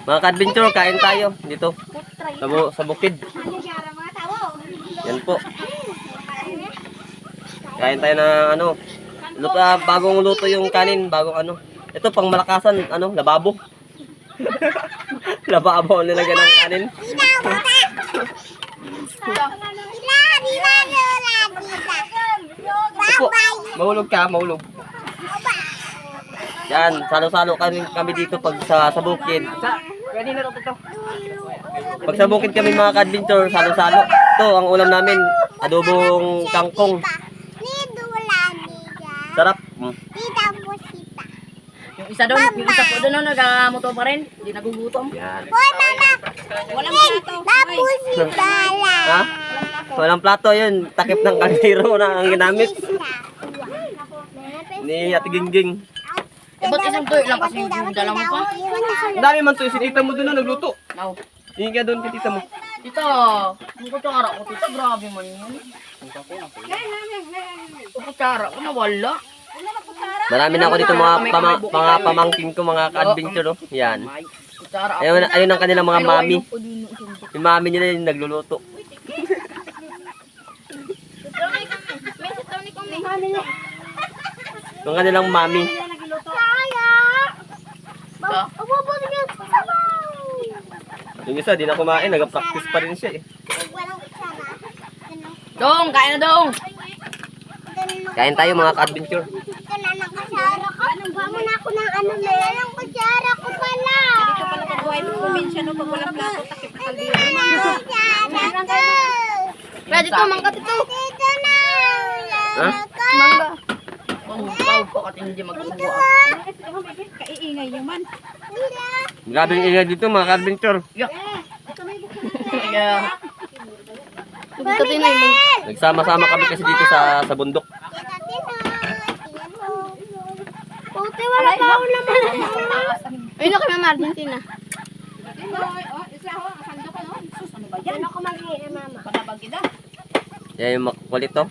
Mga ka-adventure, kain tayo dito sa bukid. Yan po. Kain tayo ng ano, bagong luto yung kanin, bagong ano. Ito pang malakasan, ano, lababo. Lababo ang nilagyan ng kanin. Opo, mahulog ka, mahulog. Yan, salo-salo kami dito pag sa bukid. Pag sa bukid kami mga ka-adventure, salo-salo. Ito, ang ulam namin, adobong kangkong. Sarap. Yung isa doon, yung isa po doon, nag-moto pa rin. Hindi nagugutom. Yan. Walang plato. Ha? Walang plato yun. Takip ng kaldero na ang ginamit. Ni Ate Gingging. Eh, ba't isang tuyo lang kasi yung dala mo pa? Ang dami man to. Si tita mo doon na nagluto. No. Hindi ka doon kay tita mo. Tita, yung kutsara ko, tita, grabe man yun. Yung kutsara ko, nawala. Marami na ako dito mga pamangkin ko, mga ka-adventure. Oh. Yan. Kutsara ako. Ayun ang kanilang mga mami. Yung mami nila yung nagluluto. Yung kanilang mami. Yung isa, di na kumain. Nag-practice pa rin siya eh. Dong, kain na dong. Kain tayo mga ka-adventure. Anong ako ng ano na yan? Ang kutsara ko pala. Dito pala pag-buhay mo, kuminsya no, pag walang plato, takip na kaldero. Kutsara ko. Kaya dito, mangkat ito. Dito na. Ha? Mangga. Wow, bakit hindi magkuha? Kaiingay naman. Grabe yung ingay dito mga ka-adventure. Kaya, dito din na yung Nagsama-sama kami kasi dito sa bundok. Puti, wala tao naman. ayun na kami ng Argentina. Yan ako mag-iira, mama. Yan yung makukulit to.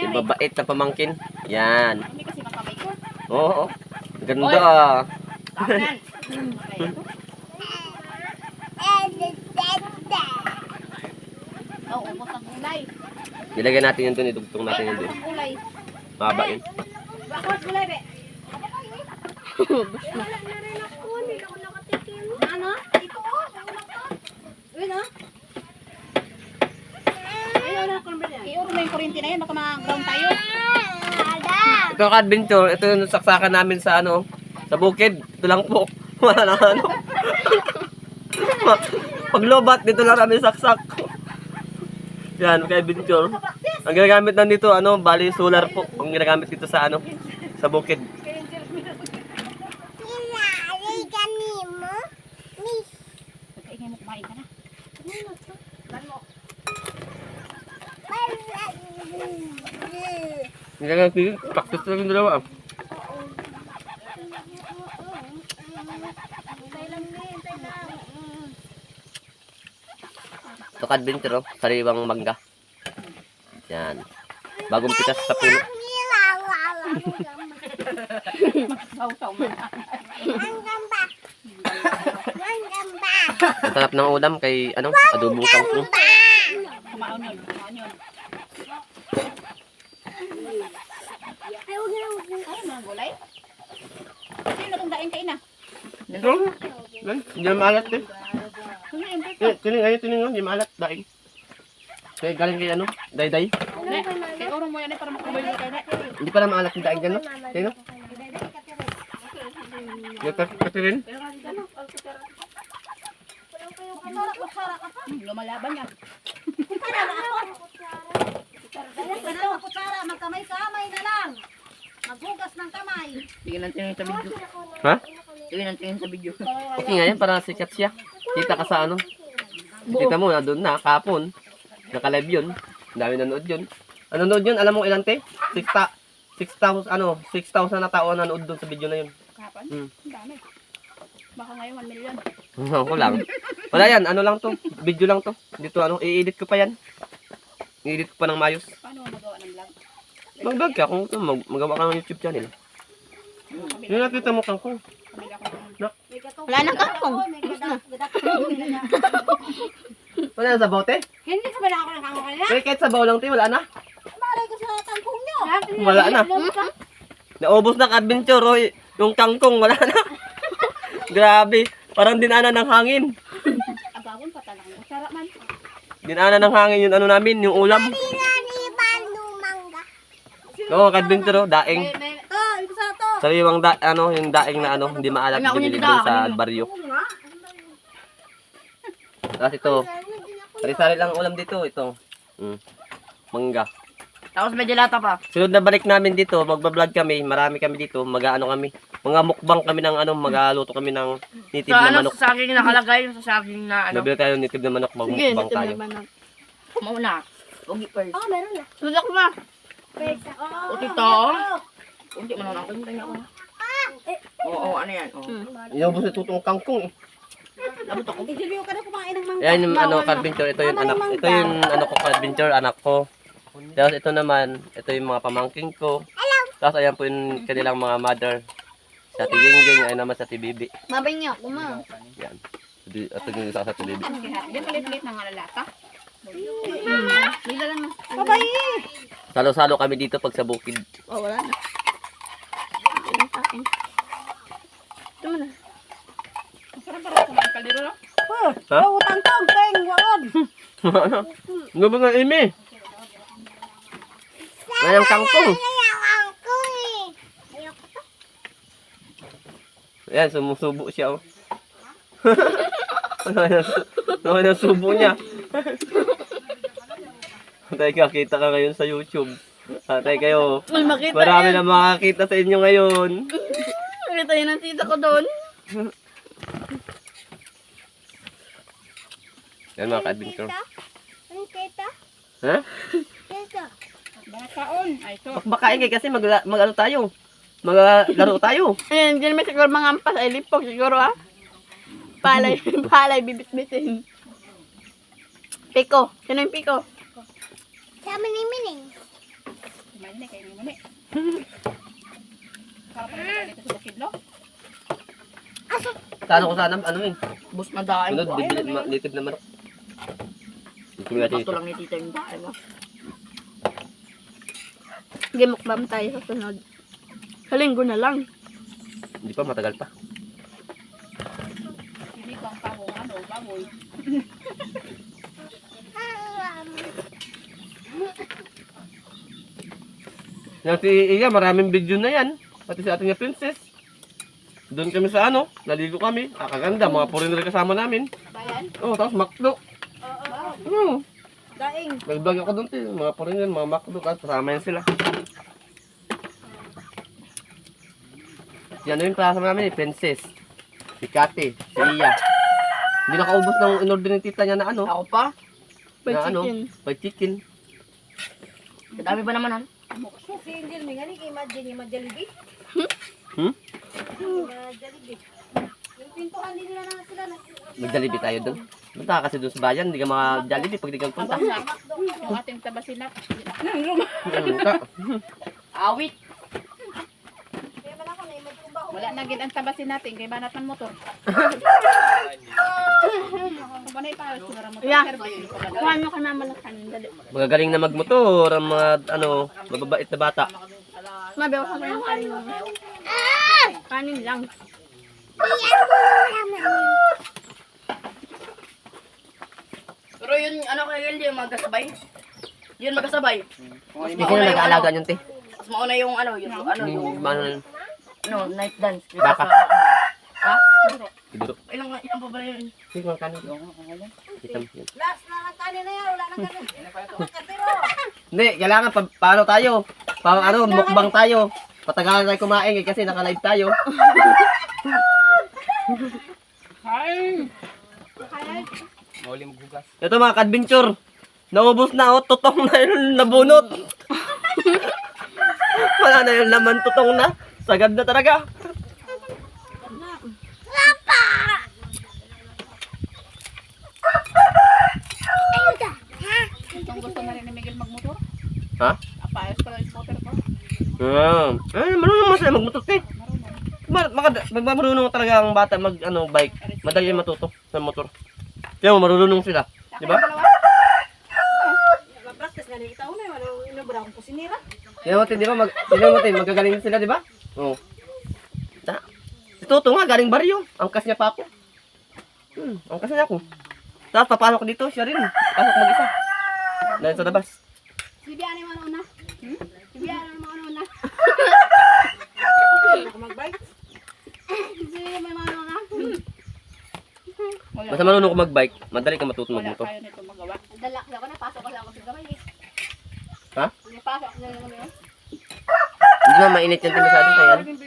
Yung babait na pamangkin. Yan. Oo. Ganda ah. Nilagyan natin yun doon. Idugtong natin yun doon. Mahaba yun. Ano? Ito ko. Ayun ah. I-oro mo yung kuryente na yan, baka ma-ground tayo. Ito ka-adventure. Ito yung saksakan namin sa ano. Sa bukid. Ito lang po. Wala na ano. Pag lobat, dito lang namin saksak. Yan, ka-adventure. Ang ginagamit lang dito, ano, bali solar po. Ang ginagamit dito sa ano, sa bukid. Kaingay mo, kumain ka na. Hindi practice lang yung dalawa. Ito ka-adventure, oh. Sariwang mangga. Yan. Bagong pitas sa puno. Ang sarap ng ulam kay, ano, adobong kangkong. Kumaon yun, kumaon yun. Ay, mga gulay. Sino itong daing kain na? Ito. Hindi na maalat eh. Tining, hindi maalat. Daing. Kaya galing kay ano, day-day. Kaya oro mo yan para makabay mo kayo na. Hindi pa na maalat yung daing dyan, no? Kaya no? Yung katirin. Lumalaban yan. Kutsara, magkamay-kamay na lang. Maghugas ng kamay. Tingin ang tingin sa video. Ha? Tingin ang tingin sa video. Okay nga yan, para sikat siya. Kita ka sa ano. Kita mo, na doon na, kapon. Naka-live yun. Ang dami nanood yun. Nanood yun, alam mo ilan te? 6,000 na tao nanood doon sa video na yun. Kapan? Hmm. Ang dami. Baka ngayon 1 million. Ako lang. Wala yan, ano lang to. Video lang to. Dito ano, i-edit ko pa yan. I-edit ko pa ng mayos. Paano mo magawa ng vlog? Mag-vlog ka kung magawa ka ng YouTube channel. Yun nakita mo kangkong. Pamilya ko. Nak. Wala nang kangkong. Wala na sabaw, te? Hindi ka ba na ako nakakawa kanina? Eh, kahit sabaw lang, te, wala na. Malay ko sa tangkong nyo. Wala na. Naubos na ka-adventure, oh. Yung kangkong, wala na. Grabe. Parang dinaanan ng hangin. Abawon pa talaga. Sarap man. Dinaanan ng hangin yung ano namin, yung ulam. Oo, ka-adventure, oh. Daing. Ito, ito sa to. Sariwang yung daing na ano, hindi maalat Ano, binili hindi doon daing. sa baryo. Tapos ito, sari-sari lang ang ulam dito, ito. Mangga. Tapos may dilata pa. Sunod na balik namin dito, magbablog kami, marami kami dito, mag-ano kami, mga mukbang kami ng ano, magaluto kami ng native Sa na ano, manok. sa saging nakalagay, sa saging na ano. Nabili tayo ng native na manok, magmukbang tayo. Mauna. Ugi first. Oh, meron na. Sudak na. Oo. O tito. Hindi mo na ako. Hintayin ako. Oo, ano yan? Oo. Inubos na tutong kangkong eh. Labot ako. Idiliw ka na kumain ng mangga. Ayan yung ano, ka-adventure, ito yung anak, ito yung ano ko ka-adventure, anak ko. Tapos ito naman, ito yung mga pamangking ko. Tapos ayan po yung kanilang mga mother. Sa Tigingging, ay naman sa Tibibi. Mabay niyo, kuma. Yan. Ito yung isa sa Tibibi. Yan ulit-ulit ng lalata. Lila lang na. Babay! Salo-salo kami dito pag sa bukid. Oh, wala na. Ilan sa akin. Ito mo na. Masarap para sa mga kaldero lang. Ha? Oh, utang-tang, teng, wag. Ano ba nga, Amy? Mayang kangkong. Ayan, sumusubo siya, oh. Ano na subo niya? Tay, kakita ka ngayon sa YouTube. Tay kayo, May makita marami na makakita sa inyo ngayon. Makita yun ang tita ko doon. Yan mga ka-adventure. Tita? Ha? Tita? Bakaon. Ay, ito. Bakbakain kayo kasi mag-ano tayo. Maglaro tayo. Ayan, dyan may siguro mga ampas ay lipog siguro ah. Palay, palay, bibit-bitin. Piko. Sino yung piko? Sa mini-mining. Sana ko sana, ano eh. Bus na dahil Sunod, ko. bibili native na manok. Dito nga Pasto dito. lang ni tita yung dahil mo. Gimukbam tayo sa sunod. Sa linggo na lang. Hindi pa, matagal pa. Hindi ko ang pahong, ano, baboy. Yan si Iya, maraming video na yan. Pati si ating princess. Doon kami sa ano, naligo kami. Kakaganda, mga foreigner kasama namin. Bayan? Oh, tapos McDo. Oh, Daing. nag-vlog ako doon, mga foreigner, mga McDo, kasama yan sila. Yan yung kasama namin, princess. Si Kate, si Iya. Hindi nakaubos ng in-order ng tita niya na ano. Ako pa. Fried na ano, chicken. fried chicken. Dami pa naman ah. Si Angel, may gani kay Jollibee. Hmm? Jollibee. Yung pintuan din nila na sila na. Mag-Jollibee tayo doon. Punta ka kasi doon sa bayan, hindi ka mga-Jollibee pag di ka punta. Yung ating tabasinak. Awit. Kaya wala ko na yung magtumba. Wala na gid ang tabasin natin kay banat ng motor. Kabanay pa siguro mo. Yeah. Kuha nyo ka na malakan. Dali. Magagaling na magmotor, ang mga, ano, mababait na bata. Mabiyaw ka yung kanin. Kanin lang. Pero yun, ano kay Gildy, yung magkasabay. Yun magkasabay. Hindi ko na nag-aalaga yun, te. Mas mauna yung ano, yung night dance. Baka. Ha? Siguro. Ilang pa ba yun? Sige, mga kanin. Kita mo yun. Last na lang kanin na yan. Wala nang kanin. Katiro. Hindi, kailangan paano tayo? Ano, mukbang tayo. Patagalan tayo kumain kasi naka-live tayo. Ito mga ka-adventure. Naubos na, oh, tutong na yun nabunot. Wala na yung laman, tutong na. Sagad na talaga. Kung gusto na rin ni Miguel magmotor, Ha? apayos ko lang yung motor ko. Ay, marunong naman sila magmotor, te. Marunong talaga ang bata bike. Madali matuto sa motor. Kaya mo, marunong sila. Di ba? Practice nga nila itaw na yun. Ano inubra akong kusinira. Tingnan mo, di ba? Tingnan mo, magagaling sila, di ba? Oo. Ito nga, galing baryo. Angkas niya pa ako. Angkas niya ako. Tapos papasok dito, siya rin. Pasok mag-isa. Dahil sa labas. Si Bianay mo una. Si Bianay mo una. Ako mag-bike. Si Bianay mo una. Basta marunong ko mag-bike, madali ka matuto Wala magmotor. tayo nito magawa. Dalak na ako, napasok ko lang ako sa gamay. Ha? Napasok na lang ako. Hindi na mainit yan masyado kaya. Yung